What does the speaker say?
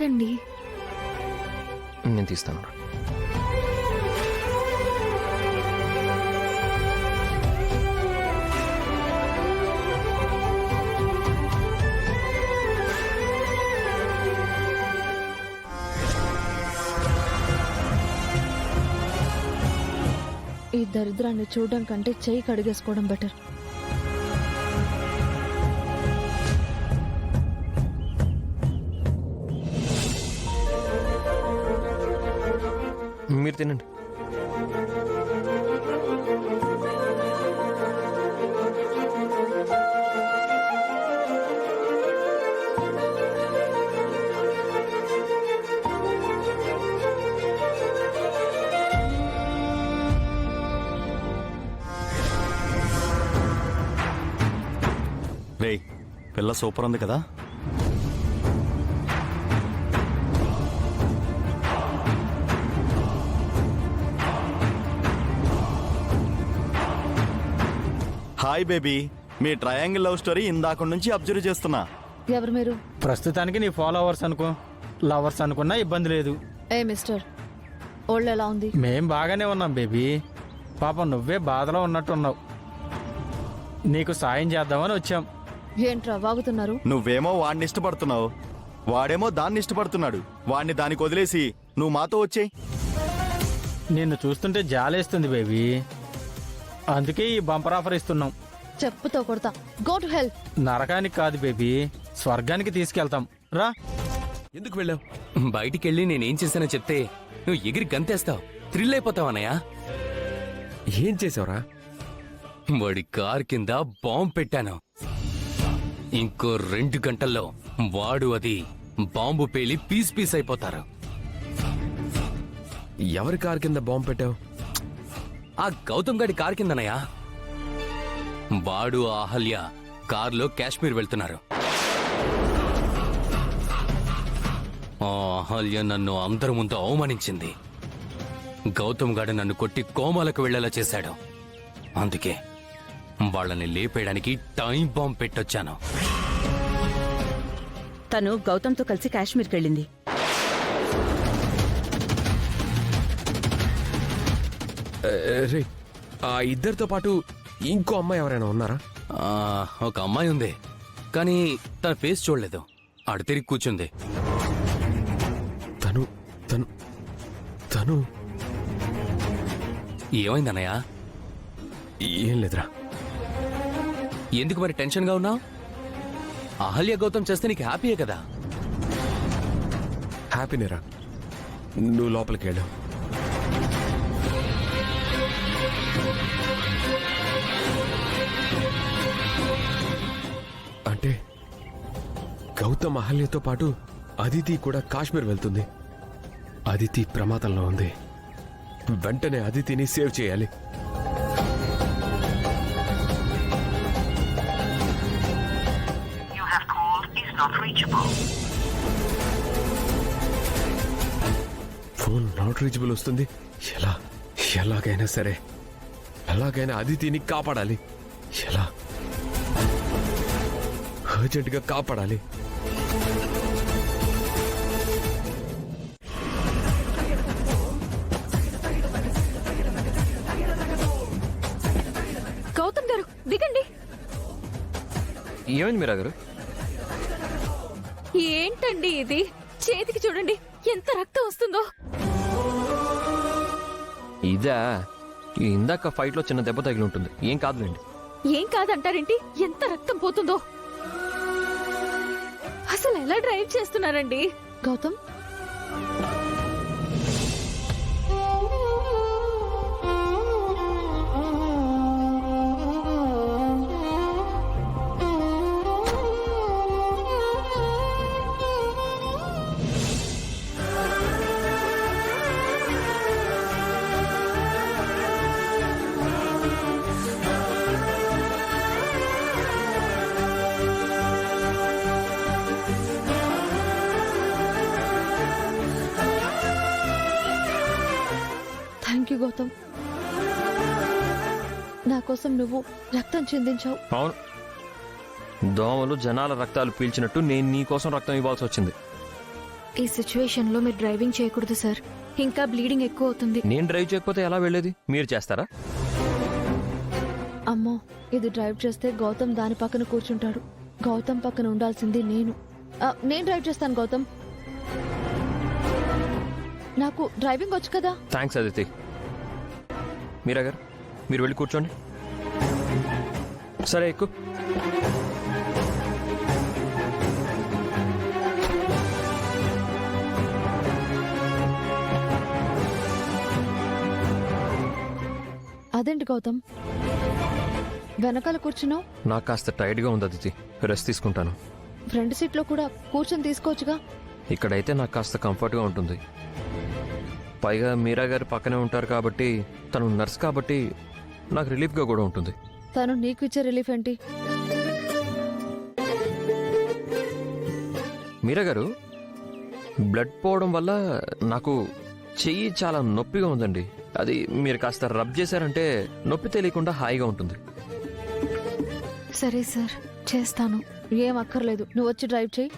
ఏంటండి? నేను తీస్తాను. ఈ దరిద్రాన్ని చూడడం కంటే చెయ్యి కడిగేసుకోవడం బెటర్. మీరు తినండి. రేయ్, పిల్ల సూపర్ ఉంది కదా. హాయ్ బేబీ, మీ ట్రయాంగిల్ లవ్ స్టోరీ ఇందాక నుంచి అబ్జర్వ్ చేస్తున్నా. ఎవరు మీరు? ప్రస్తుతానికి నీ ఫాలోవర్స్ అనుకో, లవర్స్ అనుకున్నా ఇబ్బంది లేదు. ఏ మిస్టర్, ఓళ్ళు ఎలా ఉంది? మేం బాగానే ఉన్నాం బేబీ. పాపం నువ్వే బాధలో ఉన్నట్టున్నావు. నీకు సాయం చేద్దామని వచ్చాం. ఏంట్రా వాగుతున్నారు? నువ్వేమో వాడిని ఇష్టపడుతున్నావు, వాడేమో దాన్ని ఇష్టపడుతున్నాడు. వాడిని దానికి వదిలేసి నువ్వు మాతో వచ్చేయ్. నిన్ను చూస్తుంటే జాలేస్తుంది బేబీ, అందుకే ఈ బంపర్ ఆఫర్ ఇస్తున్నాం. చెప్పుతో కొడతా. Go to help. నరకానికి కాదు బేబీ, స్వర్గానికి తీసుకెళ్తాం రా. ఎందుకు వెళ్ళావు? బయటికెళ్ళి నేనేం చేశానో చెప్తే నువ్వు ఎగిరి గంతేస్తావు, థ్రిల్ అయిపోతావు అన్నయ్య. ఏం చేసావురా? వాడి కార్ కింద బాంబు పెట్టాను. ఇంకో 2 గంటల్లో వాడు అది బాంబు పేలి పీస్ పీస్ అయిపోతారు. ఎవరి కారు కింద బాంబు పెట్టావు? ఆ గౌతమ్ గాడి కార్ కిందనయ్యా. వాడు ఆ అహల్య కారులో కాశ్మీర్ వెళ్తున్నారు. ఆ అహల్య నన్ను అందరి ముందు అవమానించింది. గౌతమ్ గాడు నన్ను కొట్టి కోమాలకు వెళ్లేలా చేశాడు. అందుకే వాళ్ళని లేపేయడానికి టైం బాంబ్ పెట్టొచ్చాను. తను గౌతమ్తో కలిసి కాశ్మీర్కి వెళ్ళింది. రే, ఆ ఇద్దరితో పాటు ఇంకో అమ్మాయి ఎవరైనా ఉన్నారా? ఒక అమ్మాయి ఉంది, కానీ తన ఫేస్ చూడలేదు. అడు తిరిగి కూర్చుంది. తను తను తను ఏమైందన్నయ్య? ఏం లేదురా. ఎందుకు మరి టెన్షన్గా ఉన్నావు? అహల్య గౌతమ్ చేస్తే నీకు హ్యాపీయే కదా. హ్యాపీనేరా. నువ్వు లోపలికి వెళ్ళు. అంటే గౌతమ్ అహల్యతో పాటు అదితి కూడా కాశ్మీర్ వెళ్తుంది. అదితి ప్రమాదంలో ఉంది. వెంటనే అదితిని సేవ్ చేయాలి. ఫోన్ నాట్ రీచబుల్ వస్తుంది. ఎలాగైనా సరే, ఎలాగైనా అదితిని కాపాడాలి. ఎలా? అర్జెంటుగా కాపాడాలి. గౌతమ్ గారు దిగండి. ఏమైంది మీరా గారు? ఏంటండి ఇది? చేతికి చూడండి ఎంత రక్తం వస్తుందో. ఇదా? ఇందాక ఫైట్ లో చిన్న దెబ్బ తగిలి ఉంటుంది. ఏం కాదులేండి. ఏం కాదంటారేంటి? ఎంత రక్తం పోతుందో. అసలు ఎలా డ్రైవ్ చేస్తున్నారండి? Gautam, thank you Gautam. నా కోసం నువ్వు రక్తం చిందించావు. అవును, దోమలు జనాల రక్తాలు పీల్చినట్టు నేను నీ కోసం రక్తం ఇవ్వాల్సి వచ్చింది. ఈ సిచ్యువేషన్ లో మీరు డ్రైవింగ్ చేయకూడదు సార్. ఇంకా బ్లీడింగ్ ఎక్కువ అవుతుంది. నేను డ్రైవ్ చేయకపోతే ఎలా వెళ్ళేది? మీరు చేస్తారా? అమ్మో, ఇది డ్రైవ్ చేస్తే గౌతమ్ దాని పక్కన కూర్చుంటాడు. గౌతమ్ పక్కన ఉండాల్సింది నేను. నేను డ్రైవ్ చేస్తాను గౌతమ్. నాకు డ్రైవింగ్ వచ్చు కదా. థ్యాంక్స్ అదితి. మీరా గారు, మీరు వెళ్ళి కూర్చోండి. సరే, ఎక్కు. అదేంటి గౌతమ్, వెనకాల కూర్చున్నావు? నాకు కాస్త టైర్డ్గా ఉంది అదితి, రెస్ట్ తీసుకుంటాను. ఫ్రంట్ సీట్లో కూడా కూర్చొని తీసుకోవచ్చుగా. ఇక్కడైతే నాకు కాస్త కంఫర్ట్గా ఉంటుంది. పైగా మీరా గారు పక్కనే ఉంటారు కాబట్టి, తను నర్స్ కాబట్టి నాకు రిలీఫ్గా కూడా ఉంటుంది. తను నీకు ఇచ్చే రిలీఫ్ ఏంటి? మీరా గారు, బ్లడ్ పోవడం వల్ల నాకు చెయ్యి చాలా నొప్పిగా ఉందండి. అది మీరు కాస్త రబ్ చేశారంటే నొప్పి తెలియకుండా హాయిగా ఉంటుంది. సరే సార్, చేస్తాను. ఏం అక్కర్లేదు, నువ్వు వచ్చి డ్రైవ్ చేయి.